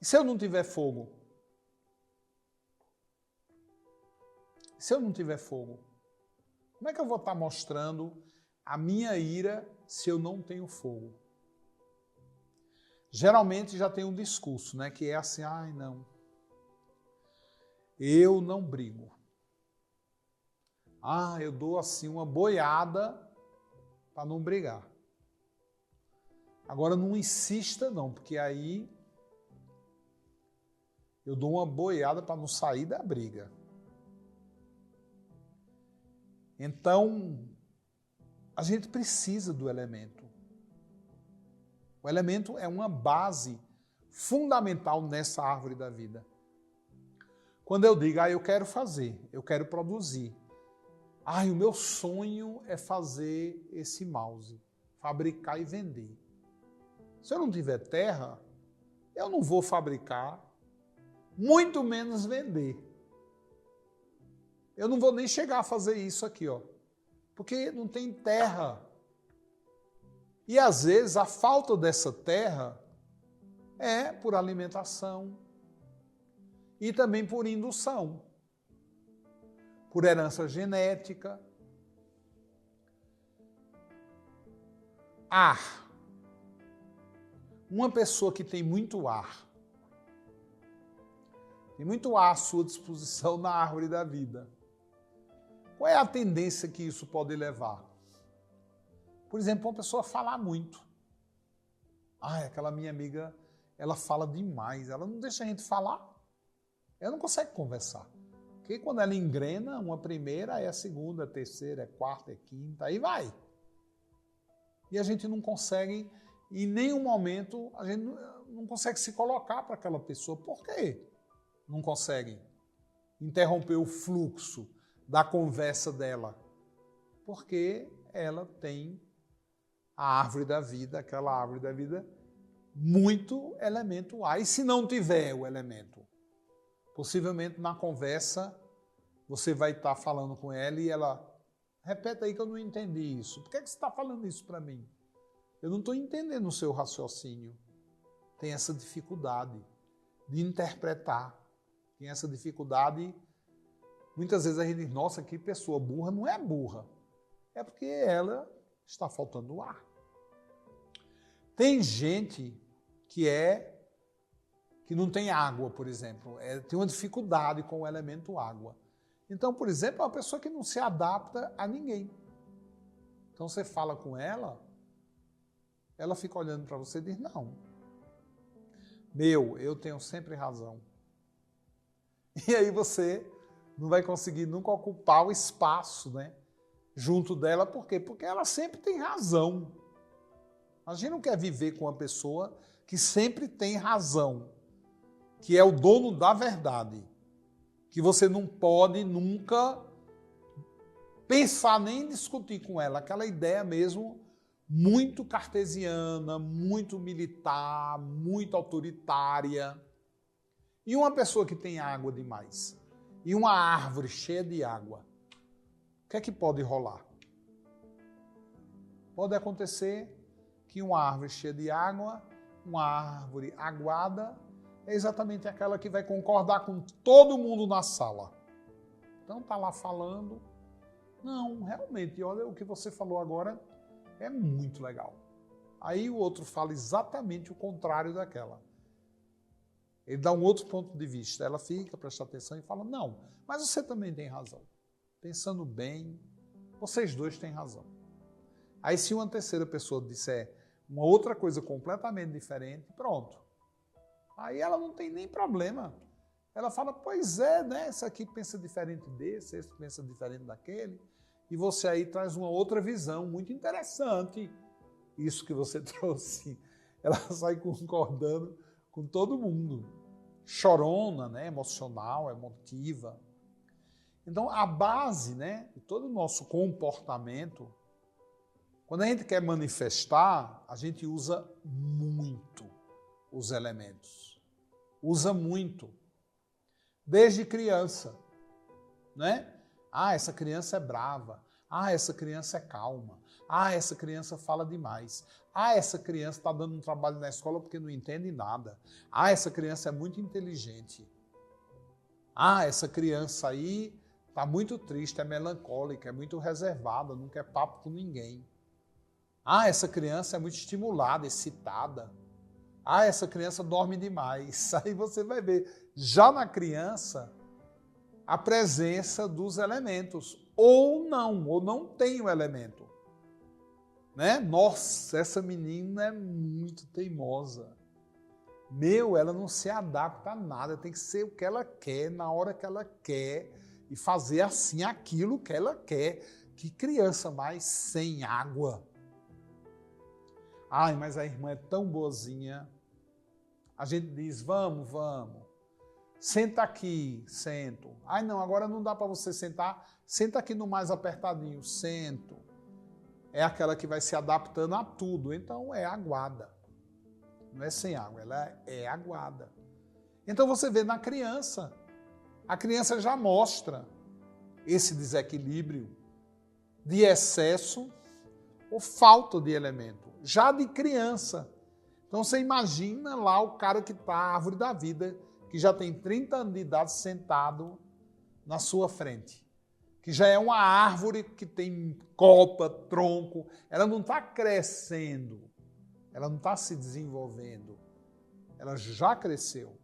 E se eu não tiver fogo? Se eu não tiver fogo, como é que eu vou estar mostrando a minha ira se eu não tenho fogo? Geralmente já tem um discurso, né, que é assim, ai não, eu não brigo. Ah, eu dou assim uma boiada para não brigar. Agora não insista não, porque aí eu dou uma boiada para não sair da briga. Então, a gente precisa do elemento. O elemento é uma base fundamental nessa árvore da vida. Quando eu digo, eu quero fazer, eu quero produzir. O meu sonho é fazer esse mouse, fabricar e vender. Se eu não tiver terra, eu não vou fabricar, muito menos vender. Eu não vou nem chegar a fazer isso aqui, ó, porque não tem terra. E às vezes a falta dessa terra é por alimentação e também por indução, por herança genética. Ar. Uma pessoa que tem muito ar à sua disposição na árvore da vida. Qual é a tendência que isso pode levar? Por exemplo, uma pessoa falar muito. Aquela minha amiga, ela fala demais, ela não deixa a gente falar. Ela não consegue conversar. Porque quando ela engrena, uma primeira, é a segunda, a terceira, a quarta, a quinta, aí vai. E a gente não consegue, em nenhum momento, a gente não consegue se colocar para aquela pessoa. Por quê? Não consegue interromper o fluxo da conversa dela. Porque ela tem a árvore da vida, aquela árvore da vida, muito elemento A. E se não tiver o elemento? Possivelmente na conversa você vai estar falando com ela e ela, repete aí que eu não entendi isso. Por que você está falando isso para mim? Eu não estou entendendo o seu raciocínio. Tem essa dificuldade de interpretar. Tem essa dificuldade. Muitas vezes a gente diz, nossa, que pessoa burra. Não é burra. É porque ela está faltando ar. Tem gente que não tem água, por exemplo. Tem uma dificuldade com o elemento água. Então, por exemplo, é uma pessoa que não se adapta a ninguém. Então você fala com ela fica olhando para você e diz, não. Eu tenho sempre razão. E aí você não vai conseguir nunca ocupar o espaço, né, junto dela. Por quê? Porque ela sempre tem razão. A gente não quer viver com uma pessoa que sempre tem razão, que é o dono da verdade, que você não pode nunca pensar nem discutir com ela, aquela ideia mesmo muito cartesiana, muito militar, muito autoritária. E uma pessoa que tem água demais, e uma árvore cheia de água, o que é que pode rolar? Pode acontecer que uma árvore cheia de água, uma árvore aguada, é exatamente aquela que vai concordar com todo mundo na sala. Então está lá falando, não, realmente, olha o que você falou agora é muito legal. Aí o outro fala exatamente o contrário daquela. Ele dá um outro ponto de vista, ela fica, presta atenção e fala, não, mas você também tem razão. Pensando bem, vocês dois têm razão. Aí se uma terceira pessoa disser uma outra coisa completamente diferente, pronto. Aí ela não tem nem problema. Ela fala, pois é, né? Esse aqui pensa diferente desse, esse pensa diferente daquele. E você aí traz uma outra visão muito interessante. Isso que você trouxe. Ela sai concordando com todo mundo. Chorona, né? Emocional, emotiva. Então, a base, né, de todo o nosso comportamento, quando a gente quer manifestar, a gente usa muito os elementos. Usa muito. Desde criança, né? Ah, essa criança é brava. Ah, essa criança é calma. Ah, essa criança fala demais. Ah, essa criança está dando um trabalho na escola porque não entende nada. Ah, essa criança é muito inteligente. Ah, essa criança aí está muito triste, é melancólica, é muito reservada, não quer papo com ninguém. Ah, essa criança é muito estimulada, excitada. Ah, essa criança dorme demais. Aí você vai ver, já na criança, a presença dos elementos. Ou não tem o elemento. Né? Nossa, essa menina é muito teimosa. Ela não se adapta a nada, tem que ser o que ela quer, na hora que ela quer, e fazer assim aquilo que ela quer. Que criança mais sem água. Ai, mas a irmã é tão boazinha. A gente diz, vamos. Senta aqui, sento. Ai, não, agora não dá para você sentar. Senta aqui no mais apertadinho, sento. É aquela que vai se adaptando a tudo. Então, é aguada. Não é sem água, ela é aguada. Então, você vê na criança. A criança já mostra esse desequilíbrio de excesso ou falta de elemento. Já de criança. Então você imagina lá o cara que está, a árvore da vida, que já tem 30 anos de idade sentado na sua frente. Que já é uma árvore que tem copa, tronco. Ela não está crescendo. Ela não está se desenvolvendo. Ela já cresceu.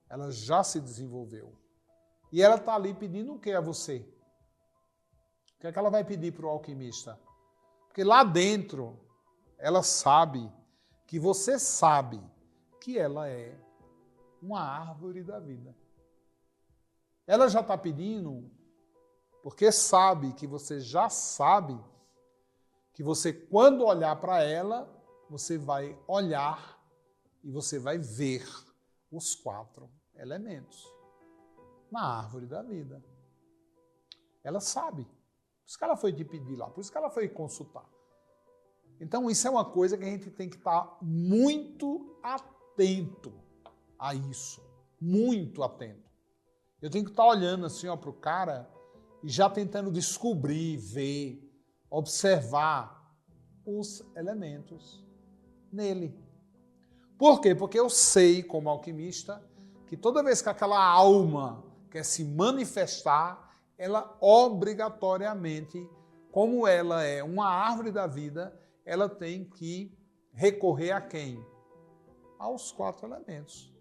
Ela já se desenvolveu. E ela está ali pedindo o que a você? O que é que ela vai pedir para o alquimista? Porque lá dentro, ela sabe que você sabe que ela é uma árvore da vida. Ela já está pedindo porque sabe que você já sabe que você, quando olhar para ela, você vai olhar e você vai ver os 4 elementos na árvore da vida. Ela sabe. Por isso que ela foi te pedir lá, por isso que ela foi consultar. Então, isso é uma coisa que a gente tem que estar muito atento a isso. Muito atento. Eu tenho que estar olhando assim para o cara e já tentando descobrir, ver, observar os elementos nele. Por quê? Porque eu sei, como alquimista, que toda vez que aquela alma quer se manifestar, ela obrigatoriamente, como ela é uma árvore da vida, ela tem que recorrer a quem? Aos 4 elementos.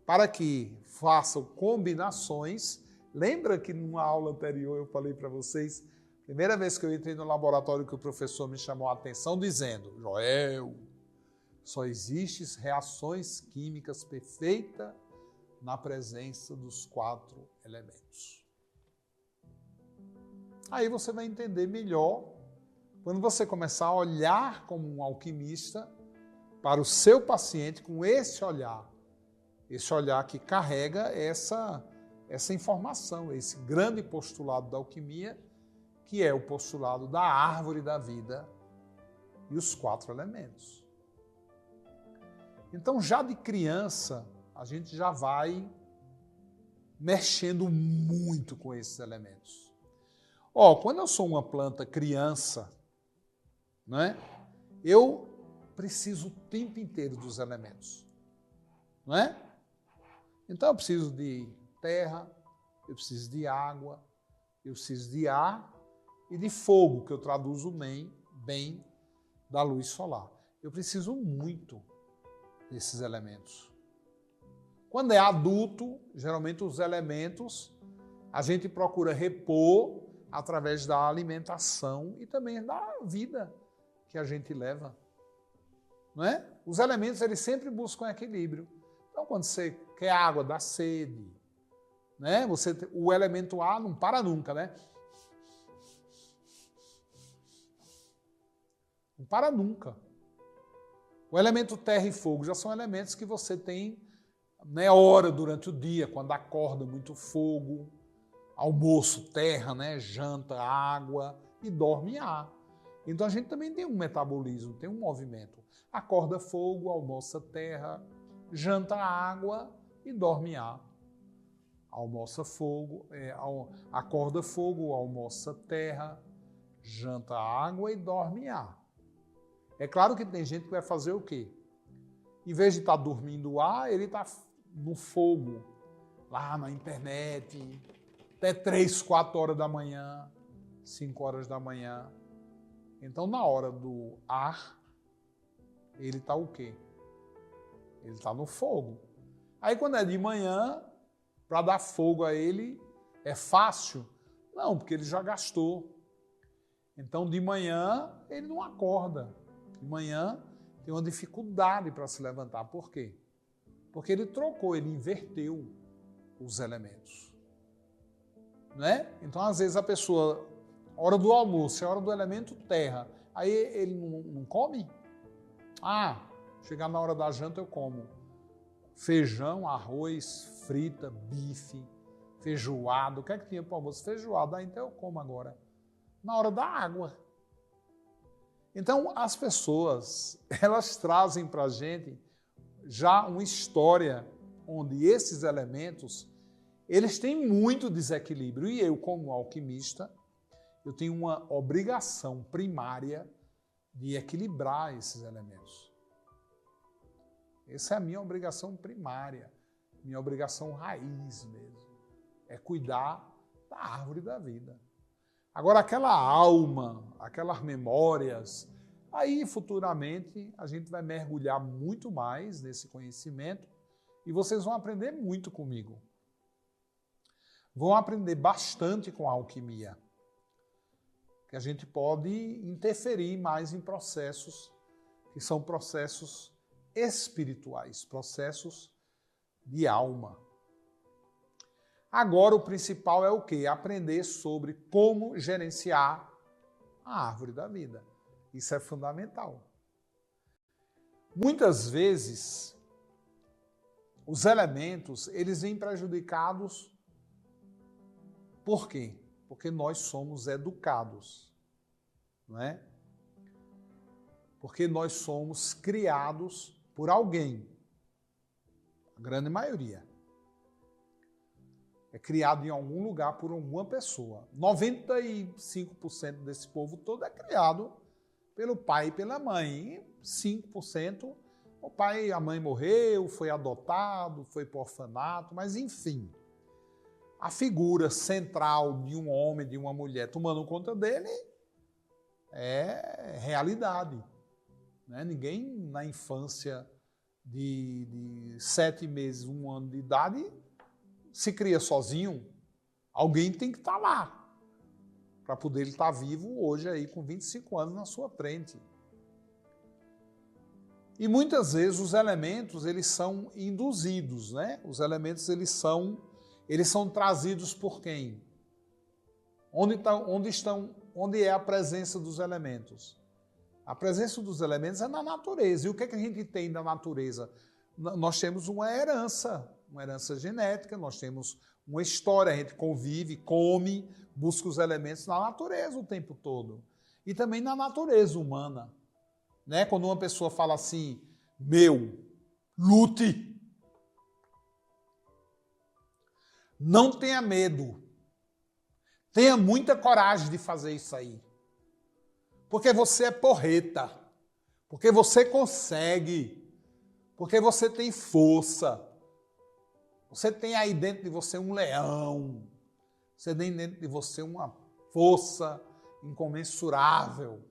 Para que façam combinações. Lembra que numa aula anterior eu falei para vocês, primeira vez que eu entrei no laboratório, que o professor me chamou a atenção dizendo: Joel, só existem reações químicas perfeitas na presença dos 4 elementos. Aí você vai entender melhor quando você começar a olhar como um alquimista para o seu paciente com esse olhar que carrega essa informação, esse grande postulado da alquimia, que é o postulado da árvore da vida e os 4 elementos. Então, já de criança, a gente já vai mexendo muito com esses elementos. Quando eu sou uma planta criança, né, eu preciso o tempo inteiro dos elementos. Não é? Então eu preciso de terra, eu preciso de água, eu preciso de ar e de fogo, que eu traduzo bem da luz solar. Eu preciso muito desses elementos. Quando é adulto, geralmente os elementos a gente procura repor através da alimentação e também da vida que a gente leva. Não é? Os elementos, eles sempre buscam equilíbrio. Então, quando você quer água, dá sede. Né? O elemento ar não para nunca, né? Não para nunca. O elemento terra e fogo já são elementos que você tem, né, hora durante o dia, quando acorda, muito fogo, almoço, terra, né, janta, água e dorme ar. Então a gente também tem um metabolismo, tem um movimento. Acorda fogo, almoça terra, janta água e dorme ar. Almoça fogo, acorda fogo, almoça terra, janta água e dorme ar. É claro que tem gente que vai fazer o quê? Em vez de estar dormindo ar, ele está no fogo, lá na internet, até 3, 4 horas da manhã, 5 horas da manhã. Então, na hora do ar, ele está o quê? Ele está no fogo. Aí, quando é de manhã, para dar fogo a ele, é fácil? Não, porque ele já gastou. Então, de manhã, ele não acorda. De manhã, tem uma dificuldade para se levantar. Por quê? Porque ele trocou, ele inverteu os elementos. Né? Então, às vezes, a pessoa, hora do almoço, é hora do elemento terra, aí ele não come? Chegar na hora da janta eu como feijão, arroz, frita, bife, feijoada. O que é que tinha para o almoço? Feijoada, então eu como agora. Na hora da água. Então, as pessoas, elas trazem para a gente já uma história onde esses elementos, eles têm muito desequilíbrio. E eu, como alquimista, eu tenho uma obrigação primária de equilibrar esses elementos. Essa é a minha obrigação primária, minha obrigação raiz mesmo. É cuidar da árvore da vida. Agora, aquela alma, aquelas memórias, aí futuramente a gente vai mergulhar muito mais nesse conhecimento e vocês vão aprender muito comigo. Vão aprender bastante com a alquimia, que a gente pode interferir mais em processos que são processos espirituais, processos de alma. Agora o principal é o quê? Aprender sobre como gerenciar a árvore da vida. Isso é fundamental. Muitas vezes, os elementos, eles vêm prejudicados. Por quê? Porque nós somos educados, não é? Porque nós somos criados por alguém, a grande maioria. É criado em algum lugar por alguma pessoa. 95% desse povo todo é criado pelo pai e pela mãe. E 5%, o pai e a mãe morreu, foi adotado, foi para o orfanato, mas enfim. A figura central de um homem, de uma mulher tomando conta dele é realidade. Né? Ninguém na infância de 7 meses, 1 ano de idade se cria sozinho. Alguém tem que estar lá para poder ele estar vivo hoje aí com 25 anos na sua frente. E muitas vezes os elementos eles são induzidos, né? Os elementos eles são trazidos por quem? Onde é a presença dos elementos? A presença dos elementos é na natureza. E o que é que a gente tem na natureza? Nós temos uma herança genética, nós temos uma história, a gente convive, come, busca os elementos na natureza o tempo todo. E também na natureza humana. Né? Quando uma pessoa fala assim, lute. Não tenha medo. Tenha muita coragem de fazer isso aí. Porque você é porreta. Porque você consegue. Porque você tem força. Você tem aí dentro de você um leão. Você tem dentro de você uma força incomensurável.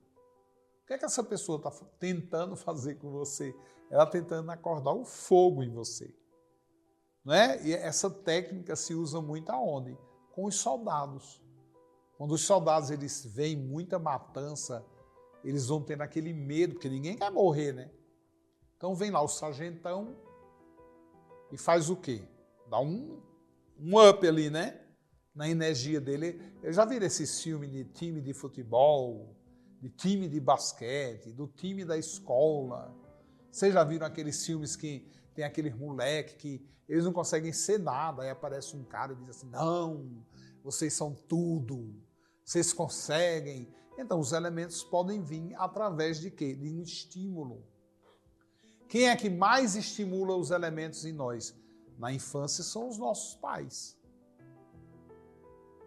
O que é que essa pessoa está tentando fazer com você? Ela está tentando acordar o fogo em você. Não é? E essa técnica se usa muito aonde? Com os soldados. Quando os soldados eles veem muita matança, eles vão tendo aquele medo, porque ninguém quer morrer, né? Então vem lá o sargentão e faz o quê? Dá um up ali, né? Na energia dele. Eu já vi esses filmes de time de futebol, de time de basquete, do time da escola. Vocês já viram aqueles filmes que tem aqueles moleques que eles não conseguem ser nada, aí aparece um cara e diz assim, não, vocês são tudo, vocês conseguem. Então os elementos podem vir através de quê? De um estímulo. Quem é que mais estimula os elementos em nós? Na infância são os nossos pais.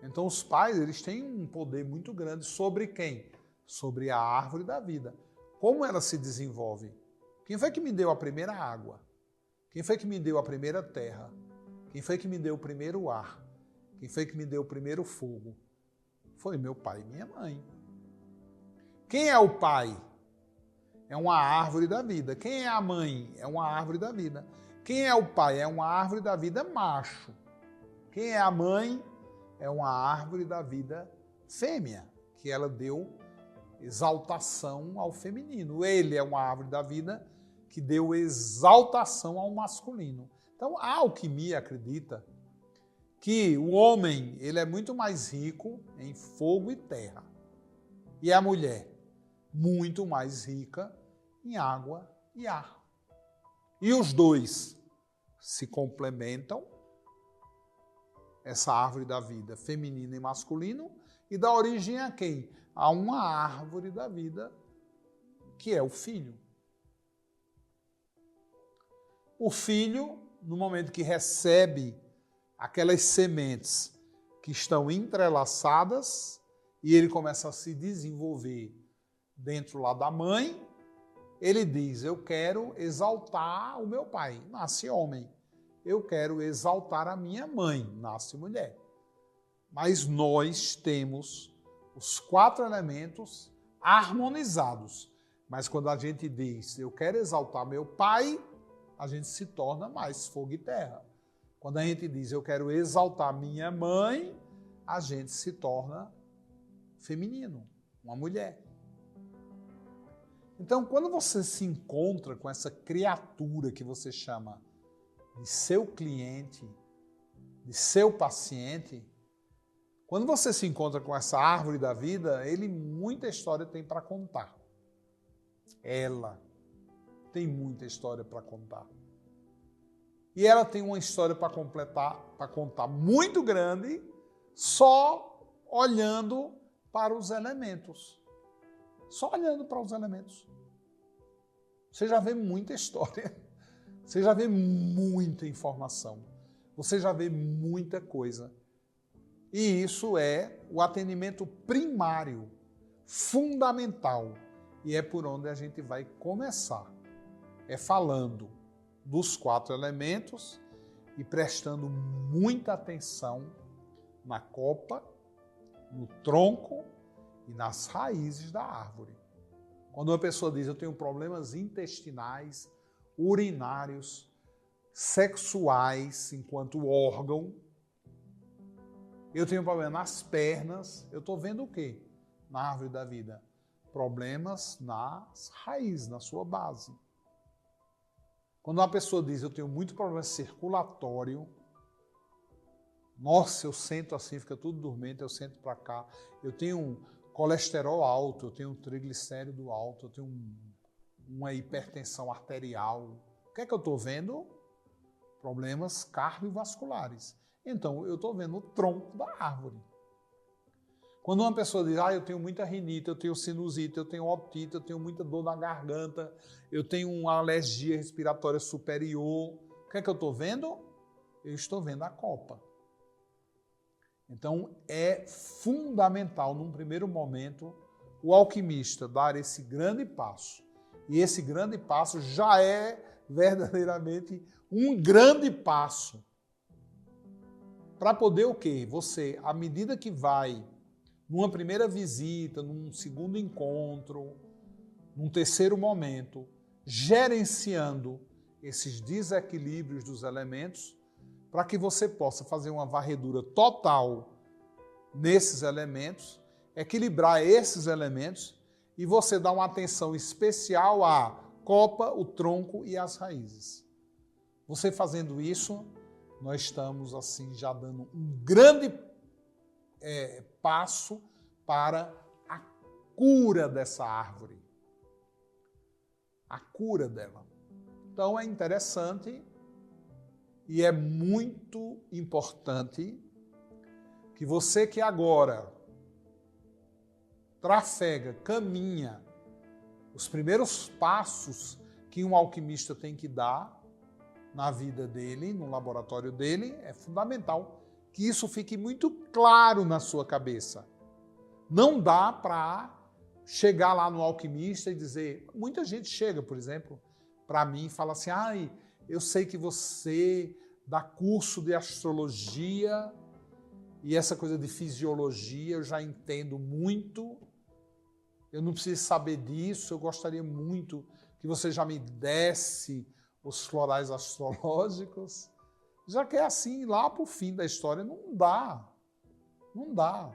Então os pais eles têm um poder muito grande sobre quem? Sobre a árvore da vida. Como ela se desenvolve? Quem foi que me deu a primeira água? Quem foi que me deu a primeira terra? Quem foi que me deu o primeiro ar? Quem foi que me deu o primeiro fogo? Foi meu pai e minha mãe. Quem é o pai? É uma árvore da vida. Quem é a mãe? É uma árvore da vida. Quem é o pai? É uma árvore da vida macho. Quem é a mãe? É uma árvore da vida fêmea, que ela deu exaltação ao feminino. Ele é uma árvore da vida que deu exaltação ao masculino. Então, a alquimia acredita que o homem ele é muito mais rico em fogo e terra. E a mulher, muito mais rica em água e ar. E os dois se complementam, essa árvore da vida feminino e masculino, e dá origem a quem? A uma árvore da vida, que é o filho. O filho, no momento que recebe aquelas sementes que estão entrelaçadas, e ele começa a se desenvolver dentro lá da mãe, ele diz, eu quero exaltar o meu pai, nasce homem. Eu quero exaltar a minha mãe, nasce mulher. Mas nós temos os 4 elementos harmonizados. Mas quando a gente diz, eu quero exaltar meu pai, a gente se torna mais fogo e terra. Quando a gente diz, eu quero exaltar minha mãe, a gente se torna feminino, uma mulher. Então, quando você se encontra com essa criatura que você chama de seu cliente, de seu paciente, quando você se encontra com essa árvore da vida, ele muita história tem para contar. Ela tem muita história para contar. E ela tem uma história para contar muito grande, só olhando para os elementos. Só olhando para os elementos. Você já vê muita história. Você já vê muita informação. Você já vê muita coisa. E isso é o atendimento primário, fundamental. E é por onde a gente vai começar. É falando dos 4 elementos e prestando muita atenção na copa, no tronco e nas raízes da árvore. Quando uma pessoa diz, eu tenho problemas intestinais, urinários, sexuais enquanto órgão, eu tenho problema nas pernas, eu estou vendo o quê? Na árvore da vida. Problemas nas raízes, na sua base. Quando uma pessoa diz, eu tenho muito problema circulatório, nossa, eu sento assim, fica tudo dormente, eu sento para cá, eu tenho um colesterol alto, eu tenho um triglicérido alto, eu tenho uma hipertensão arterial. O que é que eu estou vendo? Problemas cardiovasculares. Então, eu estou vendo o tronco da árvore. Quando uma pessoa diz, eu tenho muita rinite, eu tenho sinusite, eu tenho otite, eu tenho muita dor na garganta, eu tenho uma alergia respiratória superior, o que é que eu estou vendo? Eu estou vendo a copa. Então, é fundamental, num primeiro momento, o alquimista dar esse grande passo. E esse grande passo já é verdadeiramente um grande passo. Para poder o quê? Você, à medida que vai numa primeira visita, num segundo encontro, num terceiro momento, gerenciando esses desequilíbrios dos elementos, para que você possa fazer uma varredura total nesses elementos, equilibrar esses elementos e você dar uma atenção especial à copa, o tronco e as raízes. Você fazendo isso, nós estamos assim já dando um grande passo para a cura dessa árvore. A cura dela. Então é interessante e é muito importante que você que agora trafega, caminha, os primeiros passos que um alquimista tem que dar na vida dele, no laboratório dele, é fundamental que isso fique muito claro na sua cabeça. Não dá para chegar lá no alquimista e dizer... Muita gente chega, por exemplo, para mim e fala assim, eu sei que você dá curso de astrologia e essa coisa de fisiologia eu já entendo muito, eu não preciso saber disso, eu gostaria muito que você já me desse os florais astrológicos. Já que é assim, lá para o fim da história, não dá. Não dá.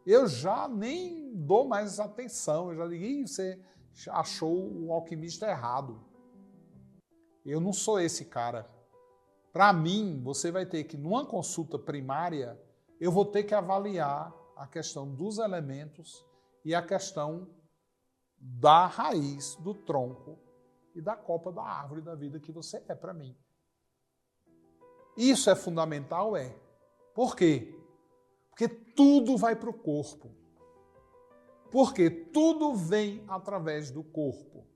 Eu já nem dou mais atenção. Eu já digo, você achou o alquimista errado. Eu não sou esse cara. Para mim, você vai ter que, numa consulta primária, eu vou ter que avaliar a questão dos elementos e a questão da raiz, do tronco e da copa da árvore da vida que você é para mim. Isso é fundamental? Por quê? Porque tudo vai para o corpo. Porque tudo vem através do corpo.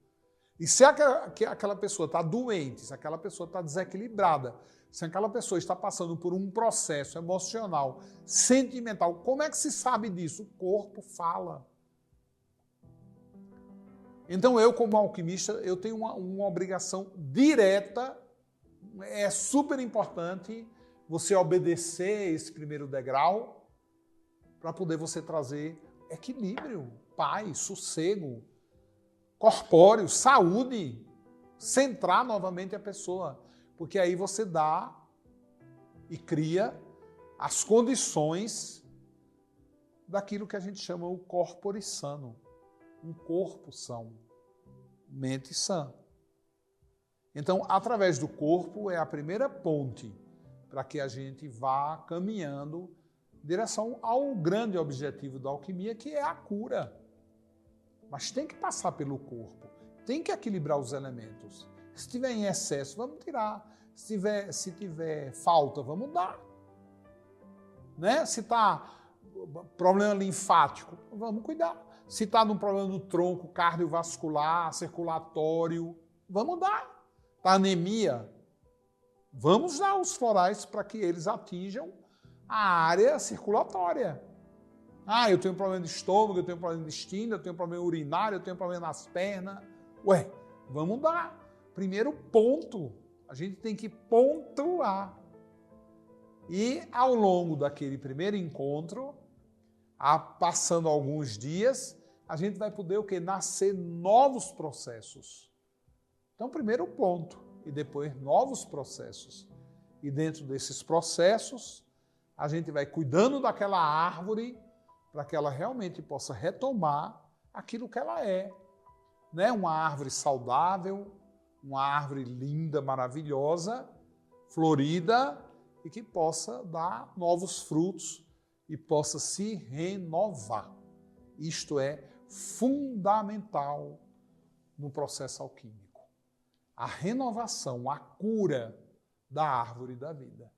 E se aquela pessoa está doente, se aquela pessoa está desequilibrada, se aquela pessoa está passando por um processo emocional, sentimental, como é que se sabe disso? O corpo fala. Então eu, como alquimista, eu tenho uma obrigação direta. É super importante você obedecer esse primeiro degrau para poder você trazer equilíbrio, paz, sossego, corpóreo, saúde, centrar novamente a pessoa. Porque aí você dá e cria as condições daquilo que a gente chama o corpore sano. Um corpo são, mente sã. Então, através do corpo é a primeira ponte para que a gente vá caminhando em direção ao grande objetivo da alquimia, que é a cura. Mas tem que passar pelo corpo, tem que equilibrar os elementos. Se tiver em excesso, vamos tirar. Se tiver falta, vamos dar. Né? Se está problema linfático, vamos cuidar. Se está num problema do tronco cardiovascular, circulatório, vamos dar. Está anemia, vamos dar os florais para que eles atinjam a área circulatória. Ah, eu tenho problema de estômago, eu tenho problema de intestino, eu tenho problema urinário, eu tenho problema nas pernas. Ué, vamos dar. Primeiro ponto, a gente tem que pontuar. E ao longo daquele primeiro encontro, passando alguns dias, a gente vai poder o quê? Nascer novos processos. Então, primeiro ponto, e depois novos processos. E dentro desses processos, a gente vai cuidando daquela árvore para que ela realmente possa retomar aquilo que ela é. Né? Uma árvore saudável, uma árvore linda, maravilhosa, florida e que possa dar novos frutos e possa se renovar. Isto é fundamental no processo alquímico. A renovação, a cura da árvore da vida.